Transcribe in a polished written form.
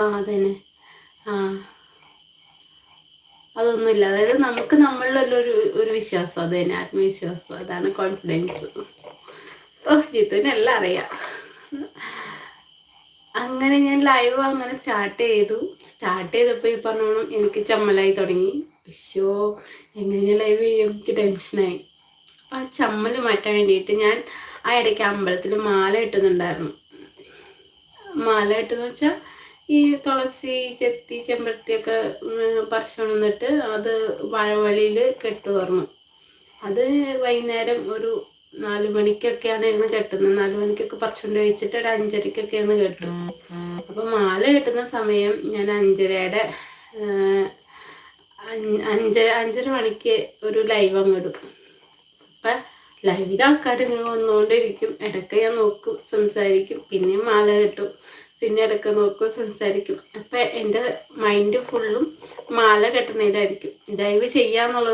ആ അതന്നെ. ആ അതൊന്നുമില്ല. അതായത് നമുക്ക് നമ്മളിലൊരു ഒരു വിശ്വാസം, അത് തന്നെ ആത്മവിശ്വാസം, അതാണ് കോൺഫിഡൻസ്. ഓ ജിത്തുവിനെല്ലാം അറിയാം. അങ്ങനെ ഞാൻ ലൈവ് അങ്ങനെ സ്റ്റാർട്ട് ചെയ്തപ്പോൾ ഈ പറഞ്ഞോണം എനിക്ക് ചമ്മലായി തുടങ്ങി. വിഷോ എങ്ങനെ ഞാൻ ലൈവ് ചെയ്യും, എനിക്ക് ടെൻഷനായി. ആ ചമ്മൽ മാറ്റാൻ വേണ്ടിയിട്ട് ഞാൻ ആ ഇടയ്ക്ക് അമ്പലത്തിൽ മാല ഇട്ടുന്നുണ്ടായിരുന്നു. മാല ഇട്ടെന്ന് വെച്ചാൽ ഈ തുളസി, ചെത്തി, ചെമ്പരത്തിയൊക്കെ പറിച്ചു കൊണ്ടുവന്നിട്ട് അത് വാഴവള്ളിയിൽ കെട്ടുപറഞ്ഞു. അത് വൈകുന്നേരം ഒരു 4 മണിക്കൊക്കെയാണ് ഇരുന്ന് കെട്ടുന്നത്. 4 മണിക്കൊക്കെ പറിച്ചുകൊണ്ട് വെച്ചിട്ട് ഒരു 5:30ക്കൊക്കെ ഇരുന്ന് കെട്ടും. അപ്പം മാല കെട്ടുന്ന സമയം ഞാൻ 5:30 5:30 മണിക്ക് ഒരു ലൈവ് അങ്ങിടും. അപ്പം ലൈവിൽ ആൾക്കാർ ഇങ്ങനെ വന്നുകൊണ്ടിരിക്കും. ഇടയ്ക്ക് ഞാൻ നോക്കും, സംസാരിക്കും, പിന്നെ മാല കെട്ടും, പിന്നെ ഇടയ്ക്ക് നോക്കും, സംസാരിക്കും. അപ്പം എൻ്റെ മൈൻഡ് ഫുള്ളും മാല കെട്ടുന്നതിലായിരിക്കും. ലൈവ് ചെയ്യാന്നുള്ള